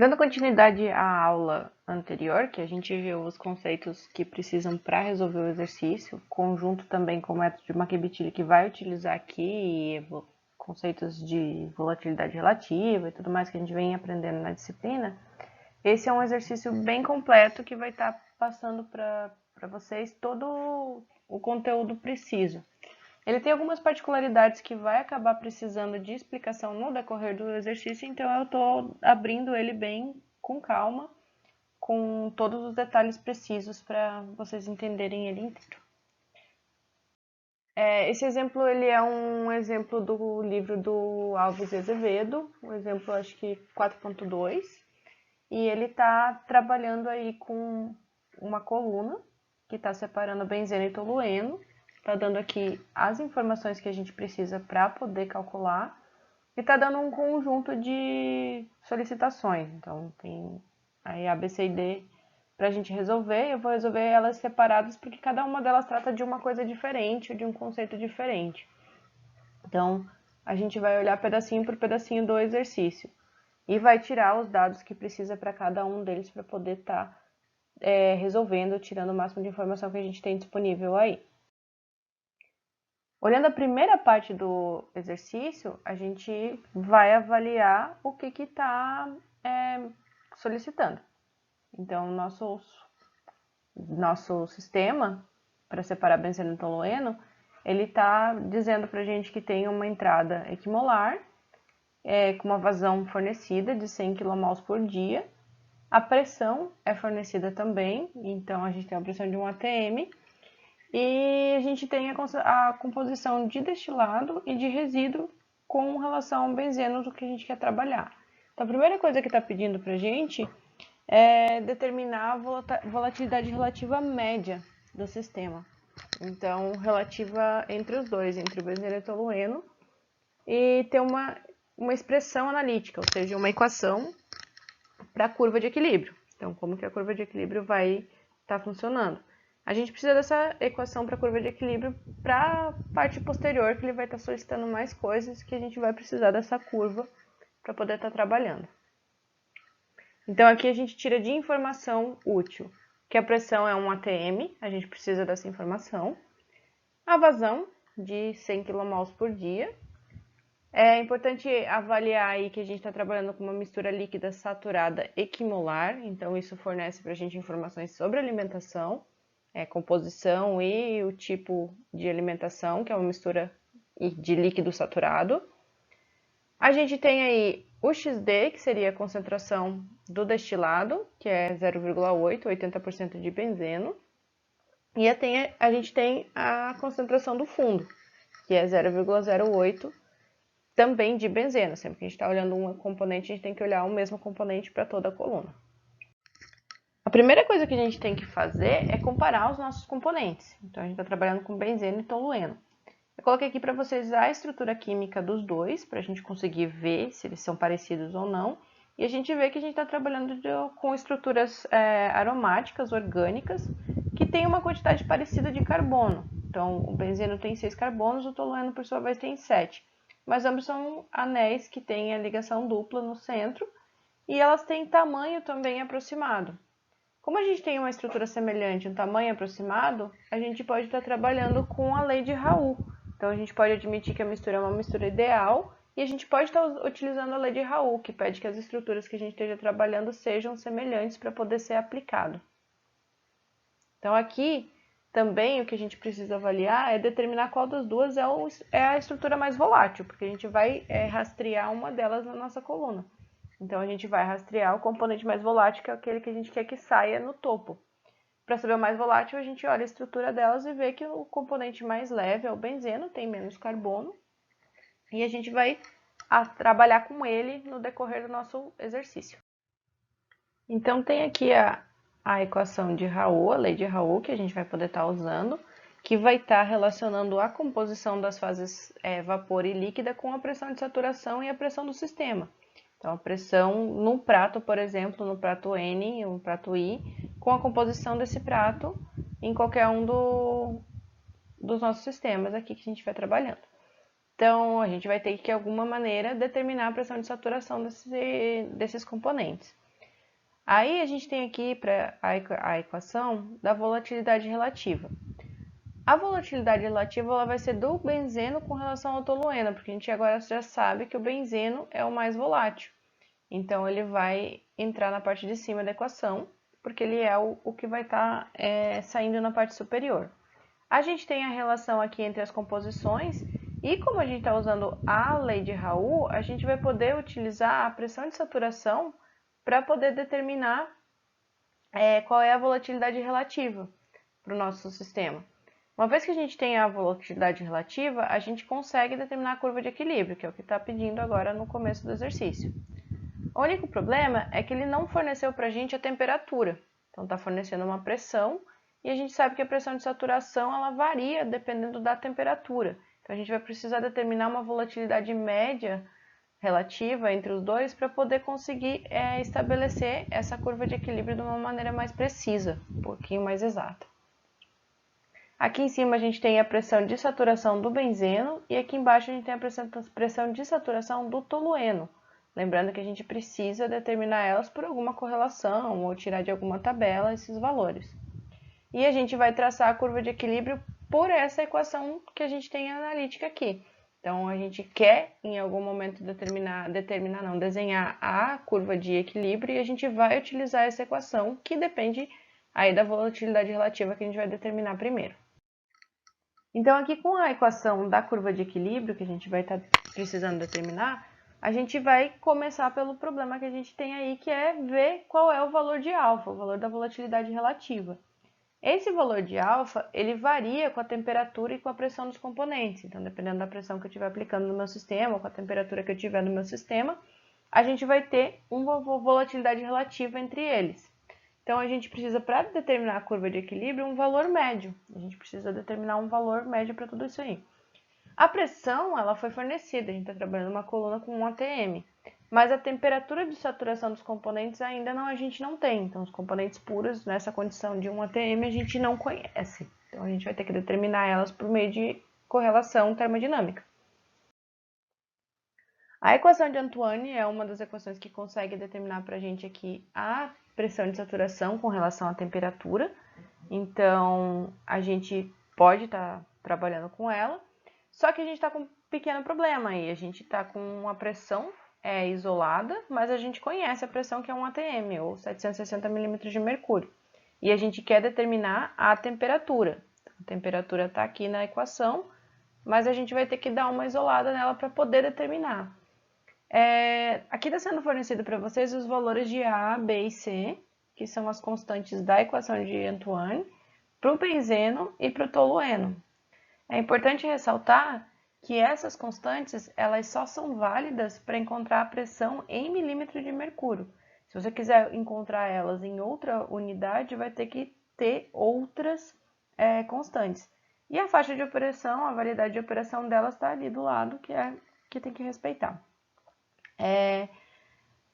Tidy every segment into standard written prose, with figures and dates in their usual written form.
Dando continuidade à aula anterior, que a gente viu os conceitos que precisam para resolver o exercício, conjunto também com o método de McBitty que vai utilizar aqui, e conceitos de volatilidade relativa e tudo mais que a gente vem aprendendo na disciplina, esse é um exercício bem completo que vai estar passando para vocês todo o conteúdo preciso. Ele tem algumas particularidades que vai acabar precisando de explicação no decorrer do exercício, então eu estou abrindo ele bem com calma, com todos os detalhes precisos para vocês entenderem ele inteiro. Esse exemplo ele é um exemplo do livro do Alves Azevedo, o exemplo acho que 4.2, e ele está trabalhando aí com uma coluna que está separando benzeno e tolueno. Está dando aqui as informações que a gente precisa para poder calcular e está dando um conjunto de solicitações. Então, tem aí A, B, C e D para a gente resolver. Eu vou resolver elas separadas porque cada uma delas trata de uma coisa diferente ou de um conceito diferente. Então, a gente vai olhar pedacinho por pedacinho do exercício e vai tirar os dados que precisa para cada um deles para poder estar resolvendo, tirando o máximo de informação que a gente tem disponível aí. Olhando a primeira parte do exercício, a gente vai avaliar o que está solicitando. Então, nosso sistema, para separar benzeno e tolueno, ele está dizendo para a gente que tem uma entrada equimolar, com uma vazão fornecida de 100 kmol por dia. A pressão é fornecida também, então a gente tem a pressão de um ATM, e a gente tem a composição de destilado e de resíduo com relação ao benzeno do que a gente quer trabalhar. Então, a primeira coisa que está pedindo para a gente é determinar a volatilidade relativa média do sistema. Então, relativa entre os dois, entre o benzeno e o tolueno, e ter uma expressão analítica, ou seja, uma equação para a curva de equilíbrio. Então, como que a curva de equilíbrio vai estar funcionando? A gente precisa dessa equação para a curva de equilíbrio para a parte posterior, que ele vai estar solicitando mais coisas que a gente vai precisar dessa curva para poder estar trabalhando. Então, aqui a gente tira de informação útil que a pressão é um ATM, a gente precisa dessa informação. A vazão de 100 kmol por dia. É importante avaliar aí que a gente está trabalhando com uma mistura líquida saturada equimolar, então isso fornece para a gente informações sobre alimentação, composição e o tipo de alimentação, que é uma mistura de líquido saturado. A gente tem aí o XD, que seria a concentração do destilado, que é 0,8, 80% de benzeno. E a gente tem a concentração do fundo, que é 0,08, também de benzeno. Sempre que a gente está olhando um componente, a gente tem que olhar o mesmo componente para toda a coluna. A primeira coisa que a gente tem que fazer é comparar os nossos componentes. Então, a gente está trabalhando com benzeno e tolueno. Eu coloquei aqui para vocês a estrutura química dos dois, para a gente conseguir ver se eles são parecidos ou não. E a gente vê que a gente está trabalhando com estruturas aromáticas, orgânicas, que tem uma quantidade parecida de carbono. Então, o benzeno tem 6 carbonos, o tolueno, por sua vez, tem 7. Mas ambos são anéis que têm a ligação dupla no centro e elas têm tamanho também aproximado. Como a gente tem uma estrutura semelhante, um tamanho aproximado, a gente pode estar trabalhando com a lei de Raoult. Então, a gente pode admitir que a mistura é uma mistura ideal e a gente pode estar utilizando a lei de Raoult, que pede que as estruturas que a gente esteja trabalhando sejam semelhantes para poder ser aplicado. Então, aqui também o que a gente precisa avaliar é determinar qual das duas é a estrutura mais volátil, porque a gente vai rastrear uma delas na nossa coluna. Então, a gente vai rastrear o componente mais volátil, que é aquele que a gente quer que saia no topo. Para saber o mais volátil, a gente olha a estrutura delas e vê que o componente mais leve é o benzeno, tem menos carbono. E a gente vai trabalhar com ele no decorrer do nosso exercício. Então, tem aqui a equação de Raoult, a lei de Raoult, que a gente vai poder estar usando, que vai estar relacionando a composição das fases vapor e líquida com a pressão de saturação e a pressão do sistema. Então, a pressão no prato, por exemplo, no prato N, no prato I, com a composição desse prato em qualquer um dos nossos sistemas aqui que a gente vai trabalhando. Então, a gente vai ter que, de alguma maneira, determinar a pressão de saturação desses componentes. Aí a gente tem aqui para a equação da volatilidade relativa. A volatilidade relativa ela vai ser do benzeno com relação ao tolueno, porque a gente agora já sabe que o benzeno é o mais volátil. Então, ele vai entrar na parte de cima da equação, porque ele é o que vai estar saindo na parte superior. A gente tem a relação aqui entre as composições, e como a gente está usando a lei de Raoult, a gente vai poder utilizar a pressão de saturação para poder determinar qual é a volatilidade relativa para o nosso sistema. Uma vez que a gente tem a volatilidade relativa, a gente consegue determinar a curva de equilíbrio, que é o que está pedindo agora no começo do exercício. O único problema é que ele não forneceu para a gente a temperatura. Então, está fornecendo uma pressão, e a gente sabe que a pressão de saturação ela varia dependendo da temperatura. Então, a gente vai precisar determinar uma volatilidade média relativa entre os dois para poder conseguir estabelecer essa curva de equilíbrio de uma maneira mais precisa, um pouquinho mais exata. Aqui em cima a gente tem a pressão de saturação do benzeno e aqui embaixo a gente tem a pressão de saturação do tolueno. Lembrando que a gente precisa determinar elas por alguma correlação ou tirar de alguma tabela esses valores. E a gente vai traçar a curva de equilíbrio por essa equação que a gente tem analítica aqui. Então, a gente quer, em algum momento, desenhar a curva de equilíbrio e a gente vai utilizar essa equação que depende aí da volatilidade relativa que a gente vai determinar primeiro. Então, aqui com a equação da curva de equilíbrio que a gente vai estar precisando determinar, a gente vai começar pelo problema que a gente tem aí, que é ver qual é o valor de alfa, o valor da volatilidade relativa. Esse valor de alfa, ele varia com a temperatura e com a pressão dos componentes. Então, dependendo da pressão que eu estiver aplicando no meu sistema, ou com a temperatura que eu tiver no meu sistema, a gente vai ter uma volatilidade relativa entre eles. Então, a gente precisa, para determinar a curva de equilíbrio, um valor médio. A gente precisa determinar um valor médio para tudo isso aí. A pressão, ela foi fornecida, a gente está trabalhando uma coluna com 1 atm. Mas a temperatura de saturação dos componentes ainda a gente não tem. Então, os componentes puros, nessa condição de 1 atm, a gente não conhece. Então, a gente vai ter que determinar elas por meio de correlação termodinâmica. A equação de Antoine é uma das equações que consegue determinar para a gente aqui a pressão de saturação com relação à temperatura. Então, a gente pode estar trabalhando com ela. Só que a gente está com um pequeno problema aí. A gente está com uma pressão isolada, mas a gente conhece a pressão que é 1 atm, ou 760 milímetros de mercúrio. E a gente quer determinar a temperatura. A temperatura está aqui na equação, mas a gente vai ter que dar uma isolada nela para poder determinar. Aqui está sendo fornecido para vocês os valores de A, B e C, que são as constantes da equação de Antoine, para o benzeno e para o tolueno. É importante ressaltar que essas constantes elas só são válidas para encontrar a pressão em milímetro de mercúrio. Se você quiser encontrar elas em outra unidade, vai ter que ter outras constantes. E a faixa de operação, a variedade de operação delas está ali do lado, que tem que respeitar.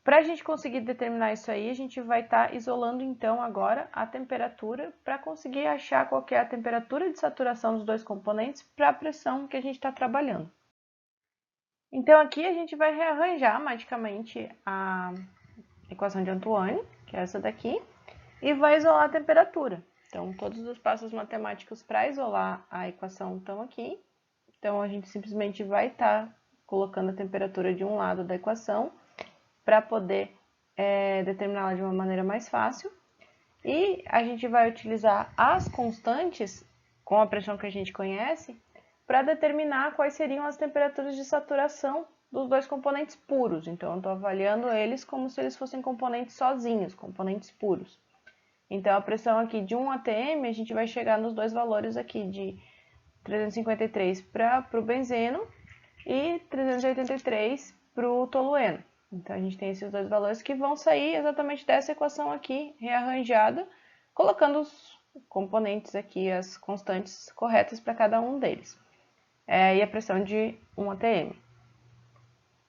Para a gente conseguir determinar isso aí, a gente vai estar isolando então agora a temperatura para conseguir achar qual que é a temperatura de saturação dos dois componentes para a pressão que a gente está trabalhando. Então aqui a gente vai rearranjar magicamente a equação de Antoine, que é essa daqui, e vai isolar a temperatura. Então todos os passos matemáticos para isolar a equação estão aqui. Então a gente simplesmente vai estar colocando a temperatura de um lado da equação para poder determiná-la de uma maneira mais fácil. E a gente vai utilizar as constantes, com a pressão que a gente conhece, para determinar quais seriam as temperaturas de saturação dos dois componentes puros. Então, eu estou avaliando eles como se eles fossem componentes sozinhos, componentes puros. Então, a pressão aqui de 1 atm, a gente vai chegar nos dois valores aqui de 353 para o benzeno e 383 para o tolueno. Então, a gente tem esses dois valores que vão sair exatamente dessa equação aqui, rearranjada, colocando os componentes aqui, as constantes corretas para cada um deles. E a pressão de 1 atm,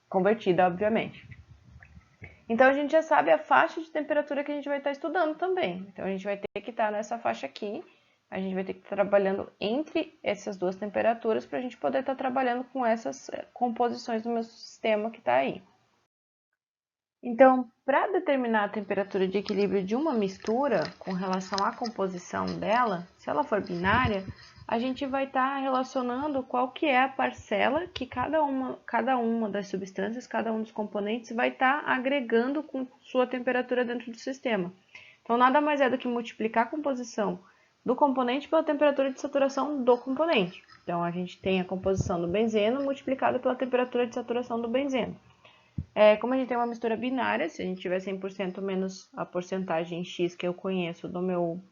convertida, obviamente. Então, a gente já sabe a faixa de temperatura que a gente vai estar estudando também. Então, a gente vai ter que estar nessa faixa aqui, a gente vai ter que estar trabalhando entre essas duas temperaturas para a gente poder estar trabalhando com essas composições do meu sistema que está aí. Então, para determinar a temperatura de equilíbrio de uma mistura com relação à composição dela, se ela for binária, a gente vai estar relacionando qual que é a parcela que cada uma das substâncias, cada um dos componentes vai estar agregando com sua temperatura dentro do sistema. Então, nada mais é do que multiplicar a composição do componente pela temperatura de saturação do componente. Então, a gente tem a composição do benzeno multiplicada pela temperatura de saturação do benzeno. Como a gente tem uma mistura binária, se a gente tiver 100% menos a porcentagem X que eu conheço do meu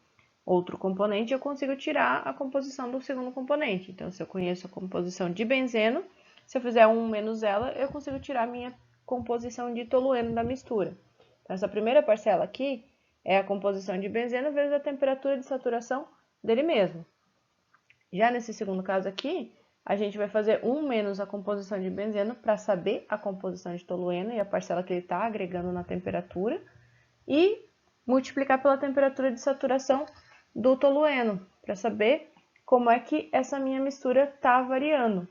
outro componente, eu consigo tirar a composição do segundo componente. Então, se eu conheço a composição de benzeno, se eu fizer 1 menos ela, eu consigo tirar a minha composição de tolueno da mistura. Então, essa primeira parcela aqui é a composição de benzeno vezes a temperatura de saturação dele mesmo. Já nesse segundo caso aqui, a gente vai fazer 1 menos a composição de benzeno para saber a composição de tolueno e a parcela que ele está agregando na temperatura e multiplicar pela temperatura de saturação do tolueno para saber como é que essa minha mistura está variando.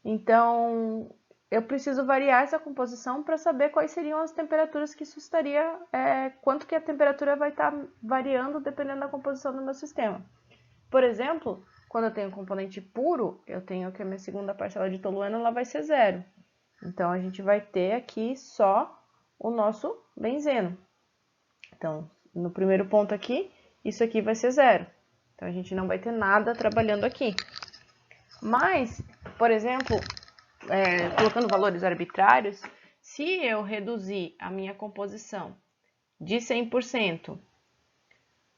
Então, eu preciso variar essa composição para saber quais seriam as temperaturas que isso estaria, quanto que a temperatura vai estar variando dependendo da composição do meu sistema. Por exemplo, quando eu tenho um componente puro, eu tenho que a minha segunda parcela de tolueno ela vai ser zero. Então, a gente vai ter aqui só o nosso benzeno. Então, no primeiro ponto aqui, isso aqui vai ser zero. Então, a gente não vai ter nada trabalhando aqui. Mas, por exemplo, colocando valores arbitrários, se eu reduzir a minha composição de 100%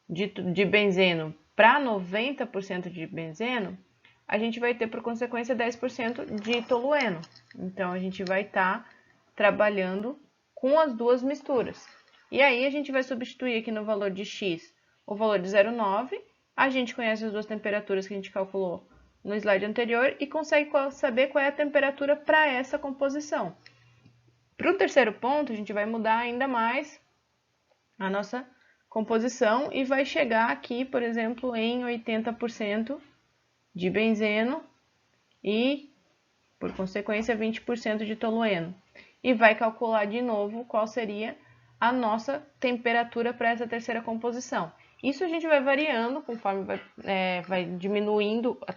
de benzeno para 90% de benzeno, a gente vai ter, por consequência, 10% de tolueno. Então, a gente vai estar trabalhando com as duas misturas. E aí, a gente vai substituir aqui no valor de X o valor de 0,9. A gente conhece as duas temperaturas que a gente calculou no slide anterior e consegue saber qual é a temperatura para essa composição. Para o terceiro ponto, a gente vai mudar ainda mais a nossa composição e vai chegar aqui, por exemplo, em 80% de benzeno e, por consequência, 20% de tolueno. E vai calcular de novo qual seria a nossa temperatura para essa terceira composição. Isso a gente vai variando conforme vai diminuindo a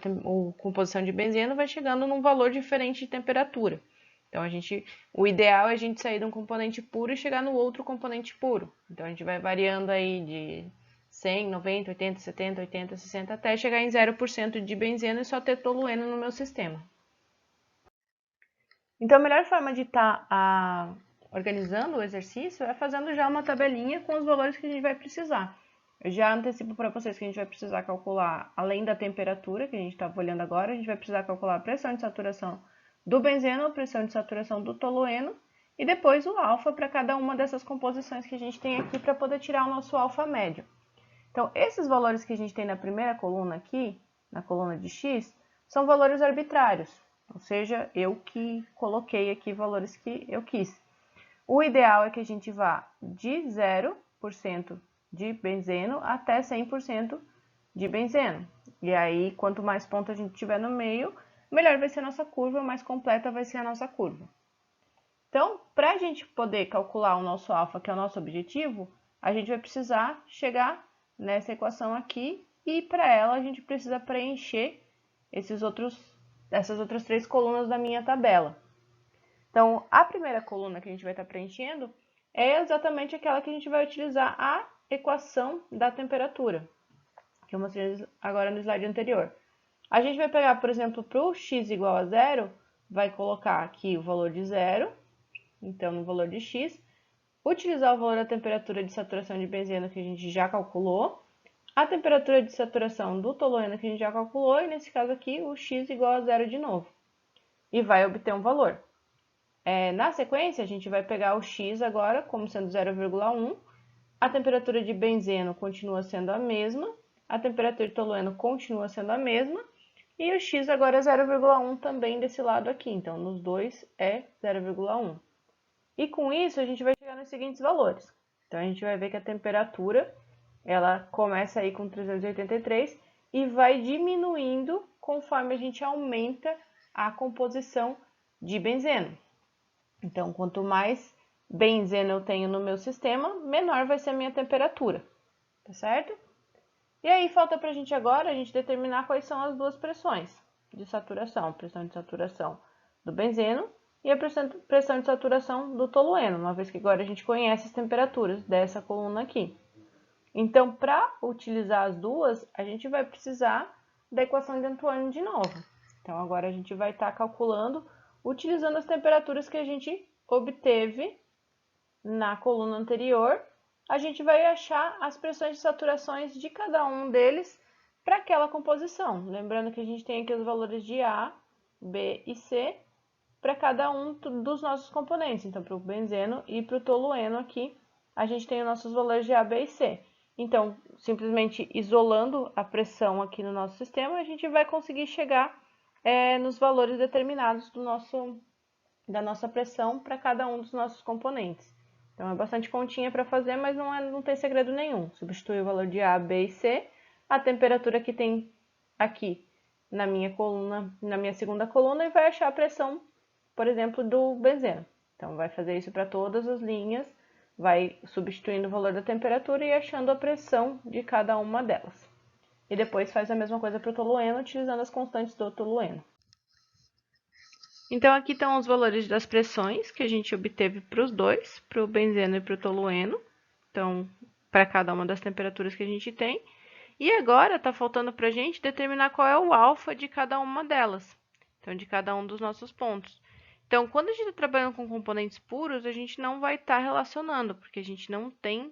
composição de benzeno, vai chegando num valor diferente de temperatura. Então, o ideal é a gente sair de um componente puro e chegar no outro componente puro. Então, a gente vai variando aí de 100, 90, 80, 70, 80, 60, até chegar em 0% de benzeno e só ter tolueno no meu sistema. Então, a melhor forma de estar organizando o exercício é fazendo já uma tabelinha com os valores que a gente vai precisar. Eu já antecipo para vocês que a gente vai precisar calcular, além da temperatura que a gente estava olhando agora, a gente vai precisar calcular a pressão de saturação do benzeno, a pressão de saturação do tolueno e depois o alfa para cada uma dessas composições que a gente tem aqui para poder tirar o nosso alfa médio. Então, esses valores que a gente tem na primeira coluna aqui, na coluna de X, são valores arbitrários, ou seja, eu que coloquei aqui valores que eu quis. O ideal é que a gente vá de 0% de benzeno até 100% de benzeno. E aí, quanto mais ponto a gente tiver no meio, melhor vai ser a nossa curva, mais completa vai ser a nossa curva. Então, para a gente poder calcular o nosso alfa, que é o nosso objetivo, a gente vai precisar chegar nessa equação aqui e para ela a gente precisa preencher essas outras três colunas da minha tabela. Então, a primeira coluna que a gente vai estar preenchendo é exatamente aquela que a gente vai utilizar a equação da temperatura, que eu mostrei agora no slide anterior. A gente vai pegar, por exemplo, para o x igual a zero, vai colocar aqui o valor de zero, então no valor de x, utilizar o valor da temperatura de saturação de benzeno que a gente já calculou, a temperatura de saturação do tolueno que a gente já calculou, e nesse caso aqui o x igual a zero de novo, e vai obter um valor. Na sequência, a gente vai pegar o x agora como sendo 0,1, a temperatura de benzeno continua sendo a mesma, a temperatura de tolueno continua sendo a mesma, e o x agora é 0,1 também desse lado aqui, então nos dois é 0,1. E com isso a gente vai chegar nos seguintes valores. Então a gente vai ver que a temperatura, ela começa aí com 383 e vai diminuindo conforme a gente aumenta a composição de benzeno. Então, quanto mais benzeno eu tenho no meu sistema, menor vai ser a minha temperatura, tá certo? E aí falta pra gente agora a gente determinar quais são as duas pressões de saturação, pressão de saturação do benzeno e a pressão de saturação do tolueno, uma vez que agora a gente conhece as temperaturas dessa coluna aqui. Então, para utilizar as duas, a gente vai precisar da equação de Antoine de novo. Então, agora a gente vai estar calculando, utilizando as temperaturas que a gente obteve na coluna anterior, a gente vai achar as pressões de saturações de cada um deles para aquela composição. Lembrando que a gente tem aqui os valores de A, B e C para cada um dos nossos componentes. Então, para o benzeno e para o tolueno aqui, a gente tem os nossos valores de A, B e C. Então, simplesmente isolando a pressão aqui no nosso sistema, a gente vai conseguir chegar nos valores determinados da nossa pressão para cada um dos nossos componentes. Então, é bastante continha para fazer, mas não tem segredo nenhum. Substitui o valor de A, B e C, a temperatura que tem aqui na minha coluna, na minha segunda coluna, e vai achar a pressão, por exemplo, do benzeno. Então, vai fazer isso para todas as linhas, vai substituindo o valor da temperatura e achando a pressão de cada uma delas. E depois faz a mesma coisa para o tolueno, utilizando as constantes do tolueno. Então, aqui estão os valores das pressões que a gente obteve para os dois, para o benzeno e para o tolueno. Então, para cada uma das temperaturas que a gente tem. E agora, está faltando para a gente determinar qual é o alfa de cada uma delas. Então, de cada um dos nossos pontos. Então, quando a gente está trabalhando com componentes puros, a gente não vai estar relacionando, porque a gente não tem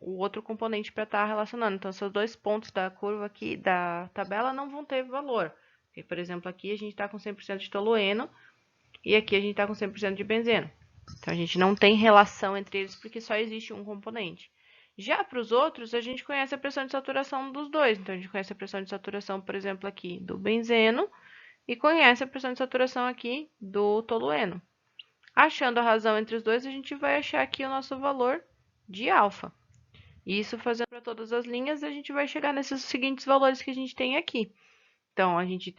o outro componente para estar relacionando. Então, esses dois pontos da curva aqui, da tabela, não vão ter valor. Porque, por exemplo, aqui a gente está com 100% de tolueno e aqui a gente está com 100% de benzeno. Então, a gente não tem relação entre eles porque só existe um componente. Já para os outros, a gente conhece a pressão de saturação dos dois. Então, a gente conhece a pressão de saturação, por exemplo, aqui do benzeno e conhece a pressão de saturação aqui do tolueno. Achando a razão entre os dois, a gente vai achar aqui o nosso valor de alfa. E isso fazendo para todas as linhas, a gente vai chegar nesses seguintes valores que a gente tem aqui. Então, a gente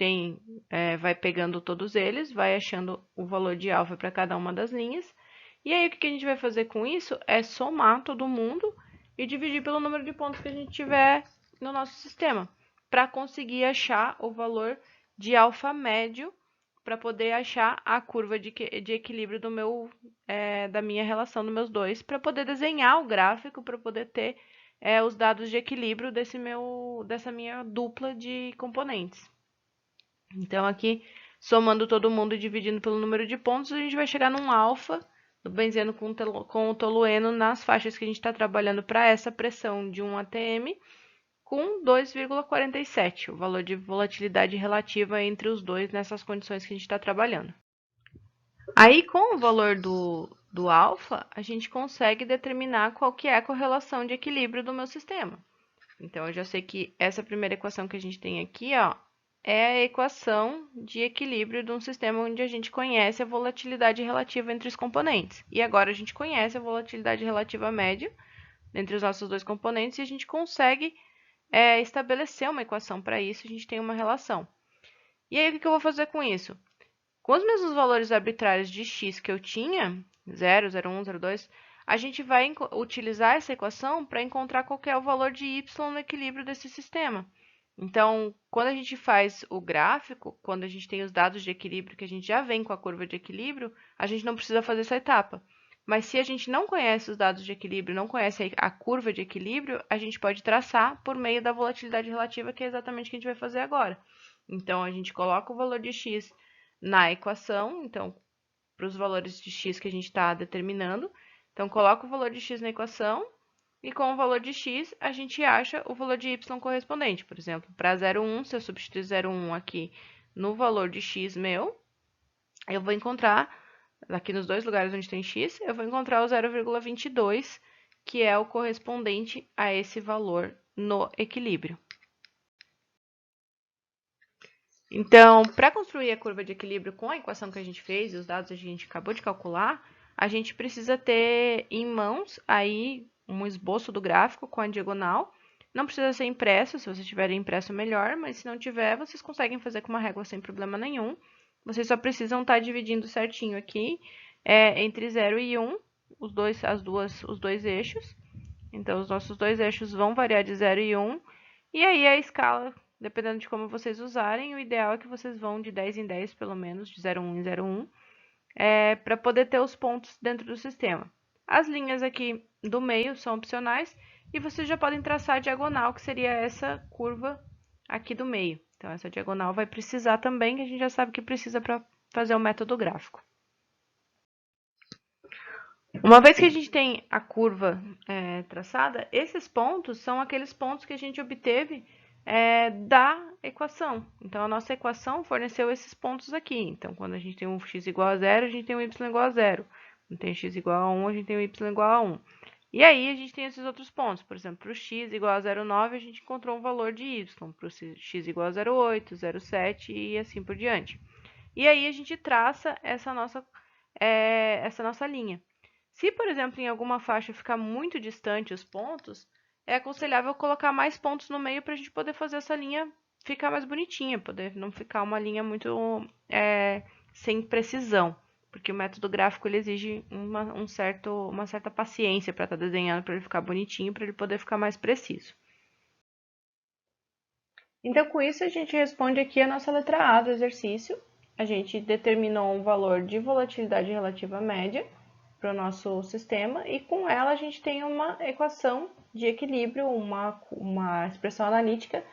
vai pegando todos eles, vai achando o valor de alfa para cada uma das linhas. E aí, o que a gente vai fazer com isso é somar todo mundo e dividir pelo número de pontos que a gente tiver no nosso sistema, para conseguir achar o valor de alfa médio, para poder achar a curva de equilíbrio da minha relação dos meus dois, para poder desenhar o gráfico, para poder ter os dados de equilíbrio dessa minha dupla de componentes. Então, aqui, somando todo mundo e dividindo pelo número de pontos, a gente vai chegar num alfa do benzeno com o tolueno nas faixas que a gente está trabalhando para essa pressão de 1 atm, com 2,47, o valor de volatilidade relativa entre os dois nessas condições que a gente está trabalhando. Aí, com o valor do alfa, a gente consegue determinar qual que é a correlação de equilíbrio do meu sistema. Então, eu já sei que essa primeira equação que a gente tem aqui, ó, é a equação de equilíbrio de um sistema onde a gente conhece a volatilidade relativa entre os componentes. E agora a gente conhece a volatilidade relativa média entre os nossos dois componentes e a gente consegue estabelecer uma equação para isso, a gente tem uma relação. E aí, o que eu vou fazer com isso? Com os mesmos valores arbitrários de x que eu tinha, 0, 0,1, 0,2, a gente vai utilizar essa equação para encontrar qual é o valor de y no equilíbrio desse sistema. Então, quando a gente faz o gráfico, quando a gente tem os dados de equilíbrio, que a gente já vem com a curva de equilíbrio, a gente não precisa fazer essa etapa. Mas se a gente não conhece os dados de equilíbrio, não conhece a curva de equilíbrio, a gente pode traçar por meio da volatilidade relativa, que é exatamente o que a gente vai fazer agora. Então, a gente coloca o valor de x na equação, então, para os valores de x que a gente está determinando. Então, coloca o valor de x na equação e com o valor de x, a gente acha o valor de y correspondente. Por exemplo, para 0,1, se eu substituir 0,1 aqui no valor de x meu, eu vou encontrar, aqui nos dois lugares onde tem x, eu vou encontrar o 0,22, que é o correspondente a esse valor no equilíbrio. Então, para construir a curva de equilíbrio com a equação que a gente fez e os dados que a gente acabou de calcular, a gente precisa ter em mãos aí um esboço do gráfico com a diagonal. Não precisa ser impresso, se vocês tiverem impresso melhor, mas se não tiver, vocês conseguem fazer com uma régua sem problema nenhum. Vocês só precisam estar dividindo certinho aqui entre 0 e 1, os dois eixos. Então, os nossos dois eixos vão variar de 0 e 1. E aí, a escala, dependendo de como vocês usarem, o ideal é que vocês vão de 10 em 10, pelo menos, de 0,1 em 0,1, para poder ter os pontos dentro do sistema. As linhas aqui do meio são opcionais e vocês já podem traçar a diagonal, que seria essa curva aqui do meio. Então, essa diagonal vai precisar também, que a gente já sabe que precisa para fazer o método gráfico. Uma vez que a gente tem a curva traçada, esses pontos são aqueles pontos que a gente obteve da equação. Então, a nossa equação forneceu esses pontos aqui. Então, quando a gente tem um x igual a 0, a gente tem um y igual a 0. Quando tem x igual a 1, a gente tem um y igual a 1. E aí, a gente tem esses outros pontos. Por exemplo, para o x igual a 0,9, a gente encontrou um valor de y. Para o x igual a 0,8, 0,7 e assim por diante. E aí, a gente traça essa nossa linha. Se, por exemplo, em alguma faixa ficar muito distante os pontos, é aconselhável colocar mais pontos no meio para a gente poder fazer essa linha ficar mais bonitinha, poder não ficar uma linha muito sem precisão, porque o método gráfico ele exige uma certa paciência para estar desenhando, para ele ficar bonitinho, para ele poder ficar mais preciso. Então, com isso, a gente responde aqui a nossa letra A do exercício. A gente determinou um valor de volatilidade relativa média para o nosso sistema, e com ela a gente tem uma equação de equilíbrio, uma expressão analítica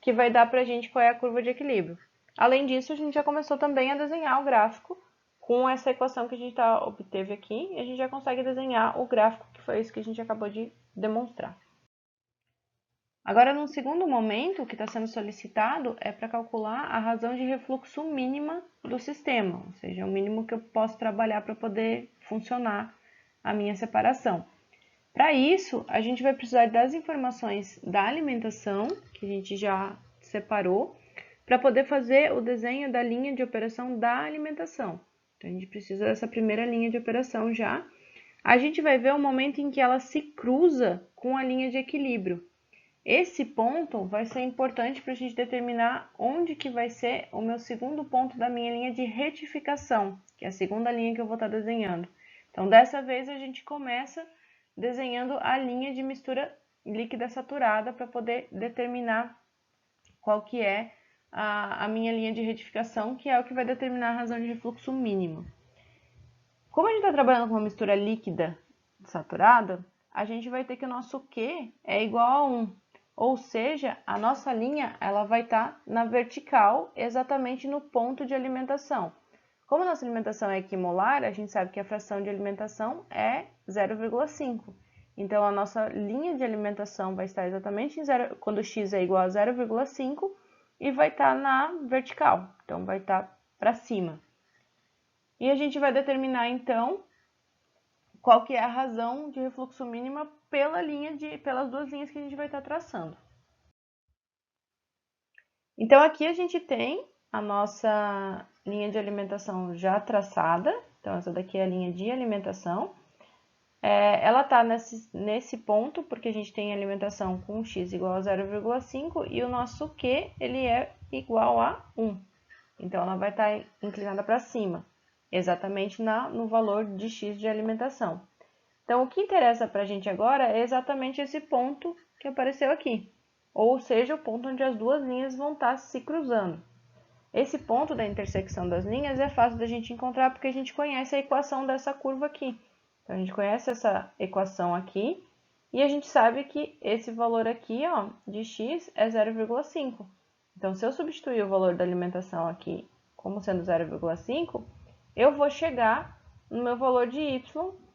que vai dar para a gente qual é a curva de equilíbrio. Além disso, a gente já começou também a desenhar o gráfico com essa equação que a gente obteve aqui, e a gente já consegue desenhar o gráfico, que foi isso que a gente acabou de demonstrar. Agora, num segundo momento, o que está sendo solicitado é para calcular a razão de refluxo mínima do sistema, ou seja, o mínimo que eu posso trabalhar para poder funcionar a minha separação. Para isso, a gente vai precisar das informações da alimentação, que a gente já separou, para poder fazer o desenho da linha de operação da alimentação. Então, a gente precisa dessa primeira linha de operação já. A gente vai ver o momento em que ela se cruza com a linha de equilíbrio. Esse ponto vai ser importante para a gente determinar onde que vai ser o meu segundo ponto da minha linha de retificação, que é a segunda linha que eu vou estar desenhando. Então, dessa vez, a gente começa desenhando a linha de mistura líquida saturada para poder determinar qual que é a minha linha de retificação, que é o que vai determinar a razão de refluxo mínima. Como a gente está trabalhando com uma mistura líquida saturada, a gente vai ter que o nosso Q é igual a 1. Ou seja, a nossa linha ela vai estar na vertical, exatamente no ponto de alimentação. Como a nossa alimentação é equimolar, a gente sabe que a fração de alimentação é 0,5. Então, a nossa linha de alimentação vai estar exatamente em 0, quando x é igual a 0,5 e vai estar na vertical. Então, vai estar para cima. E a gente vai determinar, então, qual que é a razão de refluxo mínima pelas duas linhas que a gente vai estar traçando. Então, aqui a gente tem a nossa linha de alimentação já traçada. Então, essa daqui é a linha de alimentação. Ela está nesse ponto, porque a gente tem alimentação com x igual a 0,5 e o nosso Q ele é igual a 1. Então, ela vai estar inclinada para cima, exatamente no valor de x de alimentação. Então, o que interessa para a gente agora é exatamente esse ponto que apareceu aqui, ou seja, o ponto onde as duas linhas vão estar se cruzando. Esse ponto da intersecção das linhas é fácil da gente encontrar porque a gente conhece a equação dessa curva aqui. Então, a gente conhece essa equação aqui e a gente sabe que esse valor aqui, ó, de x é 0,5. Então, se eu substituir o valor da alimentação aqui como sendo 0,5, eu vou chegar no meu valor de y,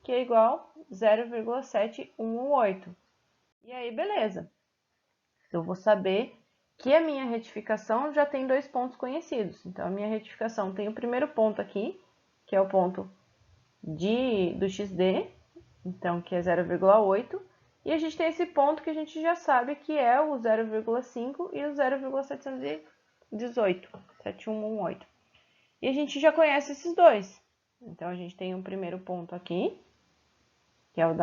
que é igual a 0,718. E aí, beleza. Eu vou saber que a minha retificação já tem dois pontos conhecidos. Então, a minha retificação tem o primeiro ponto aqui, que é o ponto do XD, então, que é 0,8. E a gente tem esse ponto que a gente já sabe que é o 0,5 e o 0,718. E a gente já conhece esses dois. Então, a gente tem um primeiro ponto aqui, que é o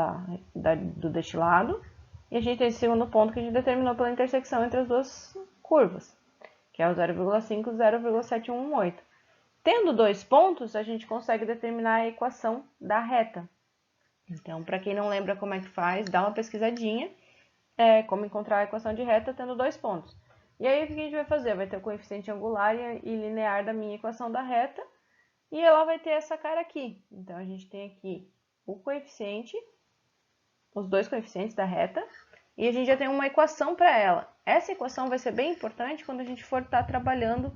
do destilado. E a gente tem esse segundo ponto que a gente determinou pela intersecção entre as duas curvas, que é o 0,5 e 0,718. Tendo 2 pontos, a gente consegue determinar a equação da reta. Então, para quem não lembra como é que faz, dá uma pesquisadinha, como encontrar a equação de reta tendo 2 pontos. E aí, o que a gente vai fazer? Vai ter o coeficiente angular e linear da minha equação da reta, e ela vai ter essa cara aqui. Então, a gente tem aqui o coeficiente, os 2 coeficientes da reta, e a gente já tem uma equação para ela. Essa equação vai ser bem importante quando a gente for estar trabalhando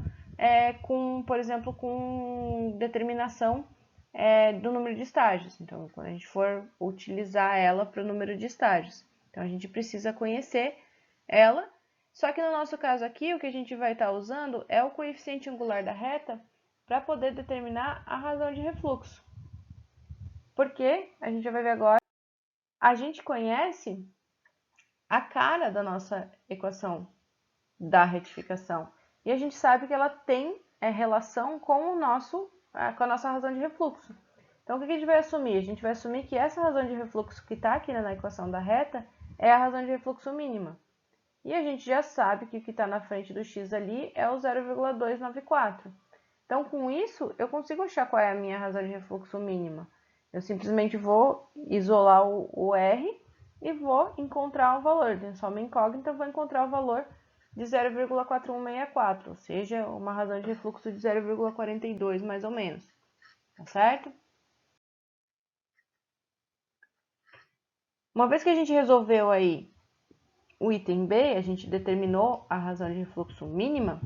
por exemplo, com determinação do número de estágios. Então, quando a gente for utilizar ela para o número de estágios. Então, a gente precisa conhecer ela. Só que no nosso caso aqui, o que a gente vai estar usando é o coeficiente angular da reta para poder determinar a razão de refluxo. Porque, a gente já vai ver agora, a gente conhece a cara da nossa equação da retificação. E a gente sabe que ela tem relação com a nossa razão de refluxo. Então, o que a gente vai assumir? A gente vai assumir que essa razão de refluxo que está aqui na equação da reta é a razão de refluxo mínima. E a gente já sabe que o que está na frente do x ali é o 0,294. Então, com isso, eu consigo achar qual é a minha razão de refluxo mínima. Eu simplesmente vou isolar o R e vou encontrar o valor. Tem só uma incógnita, eu vou encontrar o valor de 0,4164, ou seja, uma razão de refluxo de 0,42 mais ou menos, tá certo? Uma vez que a gente resolveu aí o item B, a gente determinou a razão de refluxo mínima,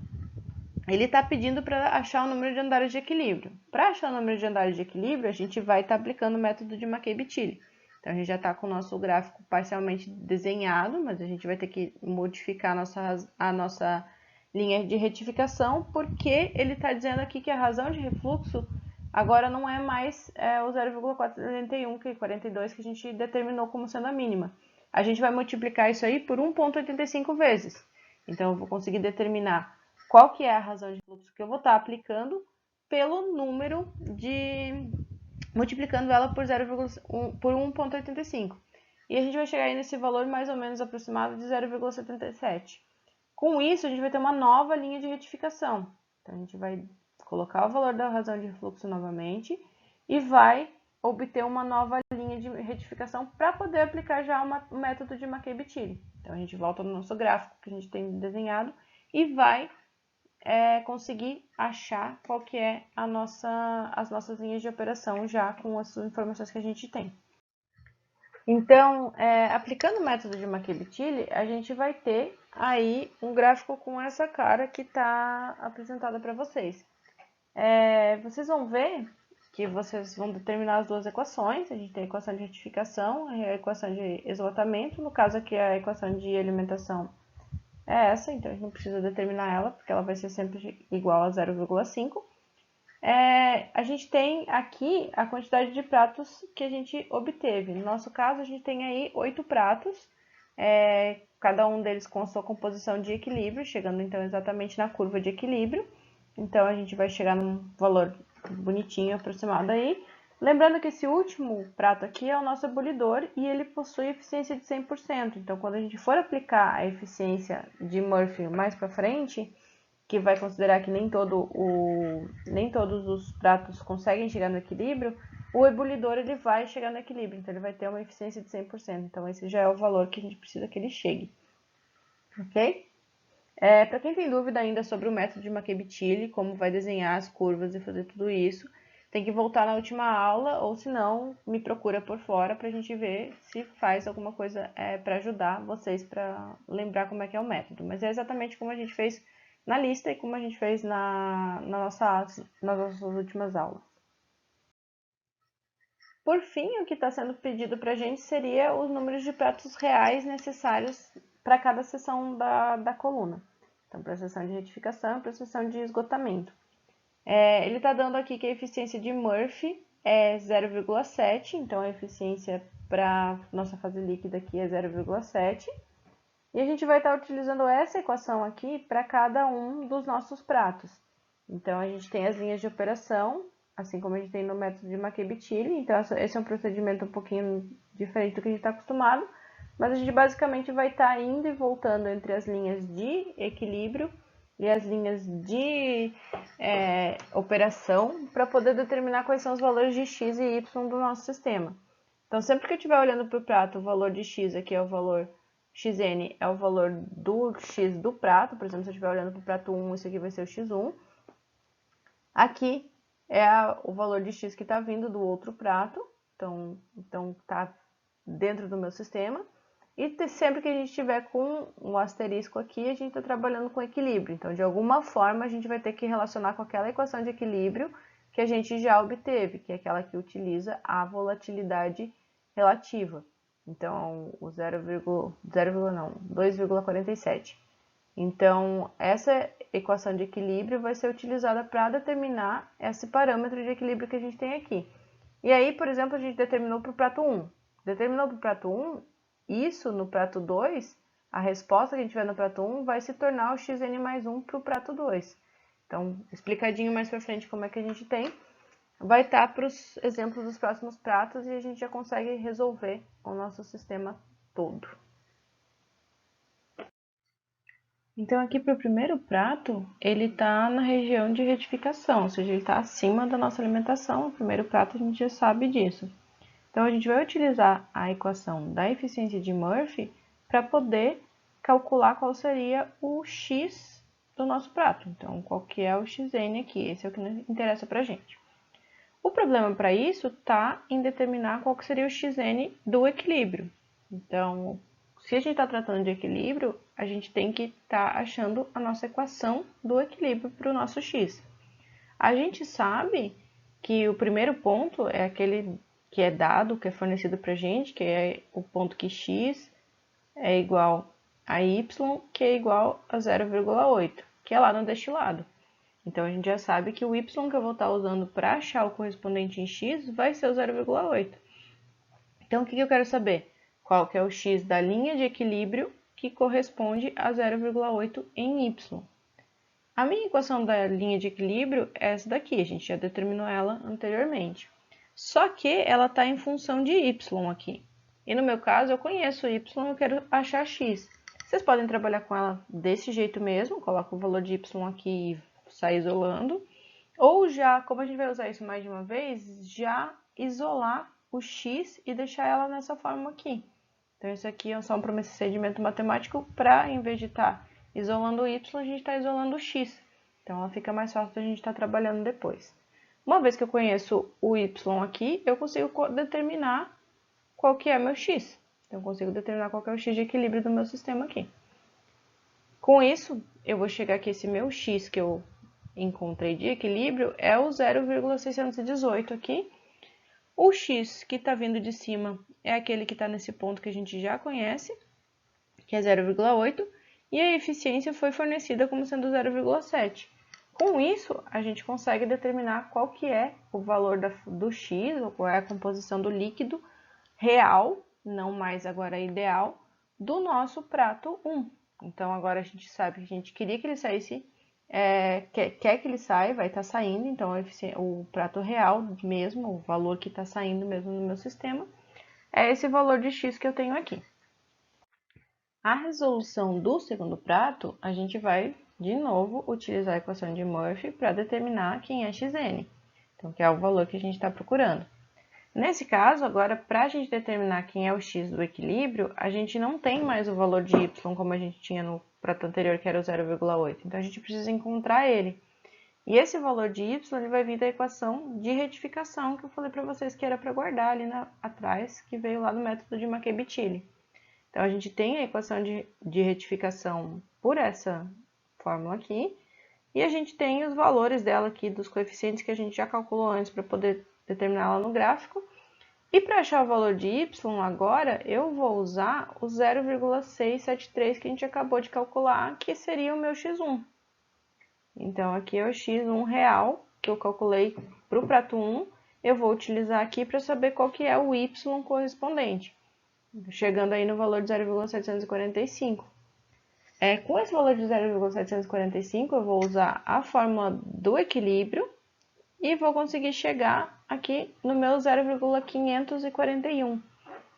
ele está pedindo para achar o número de andares de equilíbrio. Para achar o número de andares de equilíbrio, a gente vai estar aplicando o método de Mackay-Bettiely. Então, a gente já está com o nosso gráfico parcialmente desenhado, mas a gente vai ter que modificar a nossa linha de retificação, porque ele está dizendo aqui que a razão de refluxo agora não é mais o 0,441, que é 42, que a gente determinou como sendo a mínima. A gente vai multiplicar isso aí por 1,85 vezes. Então, eu vou conseguir determinar qual que é a razão de fluxo que eu vou estar aplicando pelo número multiplicando ela por 1,85. E a gente vai chegar aí nesse valor mais ou menos aproximado de 0,77. Com isso, a gente vai ter uma nova linha de retificação. Então, a gente vai colocar o valor da razão de refluxo novamente e vai obter uma nova linha de retificação para poder aplicar já o método de Mackay-Bettiely. Então, a gente volta no nosso gráfico que a gente tem desenhado e vai conseguir achar qual que é as nossas linhas de operação já com as informações que a gente tem. Então, aplicando o método de Mackay-Bettiely, a gente vai ter aí um gráfico com essa cara que está apresentada para vocês. Vocês vão ver que vocês vão determinar as duas equações. A gente tem a equação de retificação e a equação de esgotamento. No caso aqui, a equação de alimentação é essa, então a gente não precisa determinar ela, porque ela vai ser sempre igual a 0,5. A gente tem aqui a quantidade de pratos que a gente obteve. No nosso caso, a gente tem aí 8 pratos, cada um deles com a sua composição de equilíbrio, chegando então exatamente na curva de equilíbrio. Então, a gente vai chegar num valor bonitinho, aproximado aí. Lembrando que esse último prato aqui é o nosso ebulidor e ele possui eficiência de 100%. Então, quando a gente for aplicar a eficiência de Murphy mais para frente, que vai considerar que nem todos os pratos conseguem chegar no equilíbrio, o ebulidor ele vai chegar no equilíbrio, então ele vai ter uma eficiência de 100%. Então, esse já é o valor que a gente precisa que ele chegue. Ok? Para quem tem dúvida ainda sobre o método de Mackay-Bettiely, como vai desenhar as curvas e fazer tudo isso, tem que voltar na última aula, ou se não, me procura por fora para a gente ver se faz alguma coisa para ajudar vocês para lembrar como é que é o método. Mas é exatamente como a gente fez na lista e como a gente fez nas nossas últimas aulas. Por fim, o que está sendo pedido para a gente seria os números de pratos reais necessários para cada seção da coluna. Então, para a seção de retificação e para a seção de esgotamento. Ele está dando aqui que a eficiência de Murphy é 0,7, então a eficiência para nossa fase líquida aqui é 0,7. E a gente vai estar utilizando essa equação aqui para cada um dos nossos pratos. Então, a gente tem as linhas de operação, assim como a gente tem no método de Mackay-Bettiely. Então, esse é um procedimento um pouquinho diferente do que a gente está acostumado. Mas a gente basicamente vai estar indo e voltando entre as linhas de equilíbrio e as linhas de operação para poder determinar quais são os valores de x e y do nosso sistema. Então, sempre que eu estiver olhando para o prato, o valor de x aqui é o valor xn, é o valor do x do prato. Por exemplo, se eu estiver olhando para o prato 1, isso aqui vai ser o x1. Aqui é o valor de x que está vindo do outro prato, então está dentro do meu sistema. E sempre que a gente estiver com um asterisco aqui, a gente está trabalhando com equilíbrio. Então, de alguma forma, a gente vai ter que relacionar com aquela equação de equilíbrio que a gente já obteve, que é aquela que utiliza a volatilidade relativa. Então, o 2,47. Então, essa equação de equilíbrio vai ser utilizada para determinar esse parâmetro de equilíbrio que a gente tem aqui. E aí, por exemplo, a gente determinou para o prato 1. Determinou para o prato 1, isso no prato 2, a resposta que a gente tiver no prato 1 vai se tornar o xn mais 1 para o prato 2. Então, explicadinho mais para frente como é que a gente tem, vai estar para os exemplos dos próximos pratos e a gente já consegue resolver o nosso sistema todo. Então, aqui para o primeiro prato, ele está na região de retificação, ou seja, ele está acima da nossa alimentação. O primeiro prato a gente já sabe disso. Então, a gente vai utilizar a equação da eficiência de Murphy para poder calcular qual seria o x do nosso prato. Então, qual que é o xn aqui? Esse é o que interessa para a gente. O problema para isso está em determinar qual que seria o xn do equilíbrio. Então, se a gente está tratando de equilíbrio, a gente tem que estar achando a nossa equação do equilíbrio para o nosso x. A gente sabe que o primeiro ponto é aquele que é dado, que é fornecido para a gente, que é o ponto que x é igual a y, que é igual a 0,8, que é lá no destilado. Então, a gente já sabe que o y que eu vou estar usando para achar o correspondente em x vai ser o 0,8. Então, o que eu quero saber? Qual que é o x da linha de equilíbrio que corresponde a 0,8 em y. A minha equação da linha de equilíbrio é essa daqui, a gente já determinou ela anteriormente. Só que ela está em função de y aqui. E no meu caso, eu conheço y, eu quero achar x. Vocês podem trabalhar com ela desse jeito mesmo, coloca o valor de y aqui e sai isolando. Ou já, como a gente vai usar isso mais de uma vez, já isolar o x e deixar ela nessa forma aqui. Então, isso aqui é só um procedimento matemático para, em vez de estar isolando o y, a gente está isolando o x. Então, ela fica mais fácil da gente estar trabalhando depois. Uma vez que eu conheço o y aqui, eu consigo determinar qual que é meu x. Então, eu consigo determinar qual que é o x de equilíbrio do meu sistema aqui. Com isso, eu vou chegar aqui, esse meu x que eu encontrei de equilíbrio é o 0,618 aqui. O x que está vindo de cima é aquele que está nesse ponto que a gente já conhece, que é 0,8, e a eficiência foi fornecida como sendo 0,7. Com isso, a gente consegue determinar qual que é o valor do x, ou qual é a composição do líquido real, não mais agora ideal, do nosso prato 1. Então, agora a gente sabe que a gente queria que ele saísse, quer que ele saia, vai estar saindo, então o prato real mesmo, o valor que está saindo mesmo no meu sistema, é esse valor de x que eu tenho aqui. A resolução do segundo prato, a gente vai, de novo, utilizar a equação de Murphy para determinar quem é xn, então, que é o valor que a gente está procurando. Nesse caso, agora, para a gente determinar quem é o x do equilíbrio, a gente não tem mais o valor de y como a gente tinha no prato anterior, que era o 0,8. Então, a gente precisa encontrar ele. E esse valor de y ele vai vir da equação de retificação que eu falei para vocês que era para guardar ali atrás, que veio lá do método de Mackey-Bichelli. Então, a gente tem a equação de retificação por essa fórmula aqui, e a gente tem os valores dela aqui, dos coeficientes que a gente já calculou antes para poder determinar ela no gráfico. E para achar o valor de y agora, eu vou usar o 0,673 que a gente acabou de calcular, que seria o meu x1. Então, aqui é o x1 real, que eu calculei para o prato 1. Eu vou utilizar aqui para saber qual que é o y correspondente, chegando aí no valor de 0,745. Com esse valor de 0,745, eu vou usar a fórmula do equilíbrio e vou conseguir chegar aqui no meu 0,541,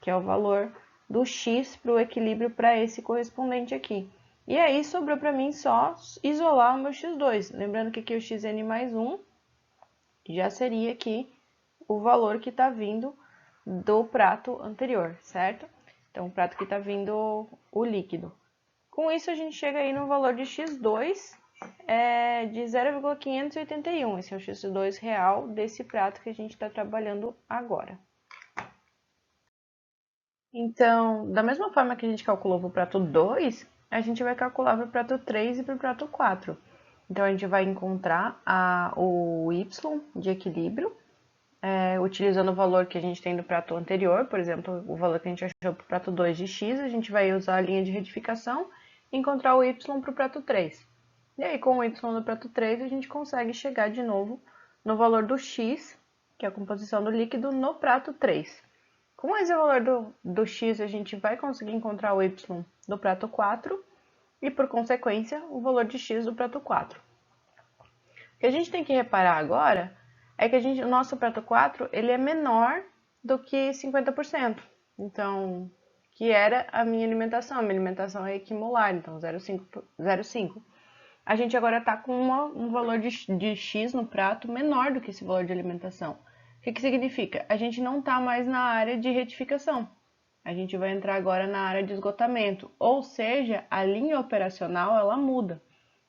que é o valor do x para o equilíbrio para esse correspondente aqui. E aí sobrou para mim só isolar o meu x2. Lembrando que aqui o xn mais 1 já seria aqui o valor que está vindo do prato anterior, certo? Então, o prato que está vindo o líquido. Com isso, a gente chega aí no valor de x2 de 0,581. Esse é o x2 real desse prato que a gente está trabalhando agora. Então, da mesma forma que a gente calculou para o prato 2, a gente vai calcular para o prato 3 e para o prato 4. Então, a gente vai encontrar o y de equilíbrio, utilizando o valor que a gente tem do prato anterior, por exemplo, o valor que a gente achou para o prato 2 de x, a gente vai usar a linha de retificação e encontrar o y para o prato 3. E aí, com o y do prato 3, a gente consegue chegar de novo no valor do x, que é a composição do líquido, no prato 3. Com esse valor do x, a gente vai conseguir encontrar o y do prato 4 e, por consequência, o valor de x do prato 4. O que a gente tem que reparar agora é que o nosso prato 4 ele é menor do que 50%. Então, que era a minha alimentação. A minha alimentação é equimolar, então 0,5. A gente agora está com um valor de x no prato menor do que esse valor de alimentação. O que significa? A gente não está mais na área de retificação. A gente vai entrar agora na área de esgotamento. Ou seja, a linha operacional ela muda.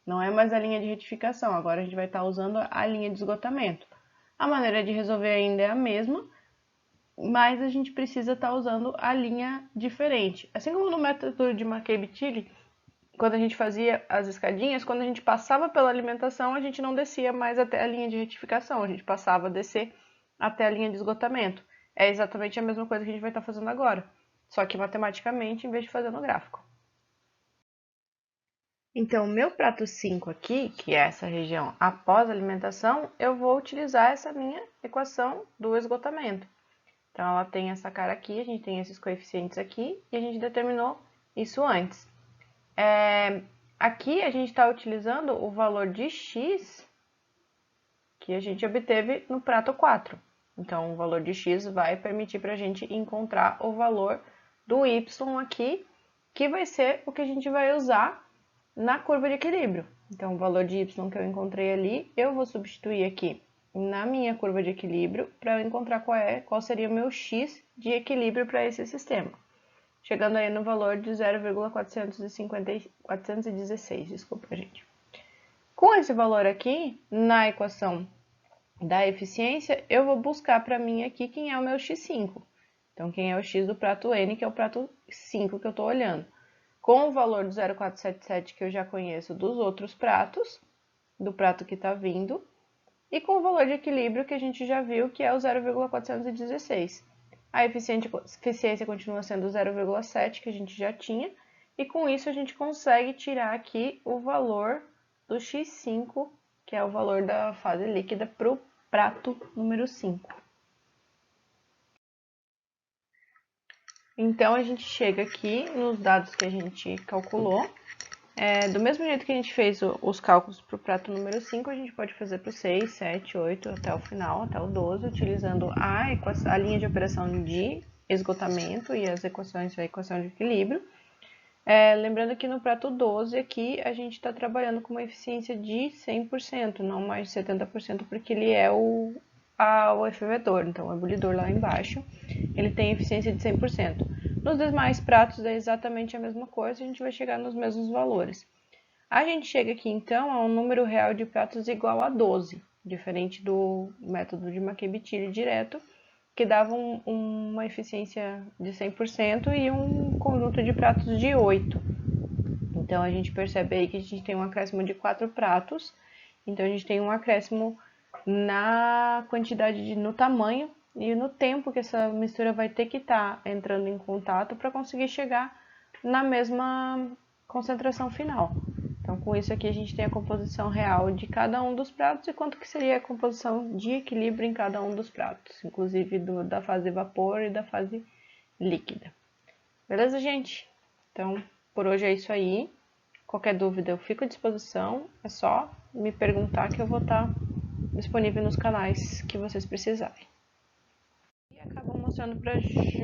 Não é mais a linha de retificação, agora a gente vai estar usando a linha de esgotamento. A maneira de resolver ainda é a mesma, mas a gente precisa estar usando a linha diferente. Assim como no método de McCabe-Tilly, quando a gente fazia as escadinhas, quando a gente passava pela alimentação, a gente não descia mais até a linha de retificação, a gente passava a descer até a linha de esgotamento. É exatamente a mesma coisa que a gente vai estar fazendo agora, só que matematicamente em vez de fazer no gráfico. Então, o meu prato 5 aqui, que é essa região após a alimentação, eu vou utilizar essa minha equação do esgotamento. Então, ela tem essa cara aqui, a gente tem esses coeficientes aqui, e a gente determinou isso antes. Aqui, a gente está utilizando o valor de x que a gente obteve no prato 4. Então, o valor de x vai permitir para a gente encontrar o valor do y aqui, que vai ser o que a gente vai usar na curva de equilíbrio. Então, o valor de y que eu encontrei ali, eu vou substituir aqui na minha curva de equilíbrio para eu encontrar qual seria o meu x de equilíbrio para esse sistema. Chegando aí no valor de 0,416, desculpa, gente. Com esse valor aqui, na equação da eficiência, eu vou buscar para mim aqui quem é o meu x5. Então, quem é o x do prato N, que é o prato 5 que eu estou olhando. Com o valor do 0,477 que eu já conheço dos outros pratos, do prato que está vindo, e com o valor de equilíbrio que a gente já viu, que é o 0,416. A eficiência continua sendo 0,7, que a gente já tinha, e com isso a gente consegue tirar aqui o valor do x5, que é o valor da fase líquida, para o prato número 5. Então, a gente chega aqui nos dados que a gente calculou. Do mesmo jeito que a gente fez os cálculos para o prato número 5, a gente pode fazer para o 6, 7, 8, até o final, até o 12, utilizando a linha de operação de esgotamento e as equações da equação de equilíbrio. Lembrando que no prato 12 aqui, a gente está trabalhando com uma eficiência de 100%, não mais de 70%, porque ele é o fervedor, então o ebulidor lá embaixo, ele tem eficiência de 100%. Nos demais pratos é exatamente a mesma coisa, a gente vai chegar nos mesmos valores. A gente chega aqui então a um número real de pratos igual a 12, diferente do método de McCabe-Tilly direto, que dava uma eficiência de 100% e um conjunto de pratos de 8. Então, a gente percebe aí que a gente tem um acréscimo de 4 pratos, então a gente tem um acréscimo na quantidade, no tamanho e no tempo que essa mistura vai ter que estar entrando em contato para conseguir chegar na mesma concentração final. Então, com isso aqui a gente tem a composição real de cada um dos pratos e quanto que seria a composição de equilíbrio em cada um dos pratos, inclusive da fase vapor e da fase líquida. Beleza, gente? Então, por hoje é isso aí. Qualquer dúvida eu fico à disposição, é só me perguntar que eu vou estar disponível nos canais que vocês precisarem. E acabam mostrando pra gente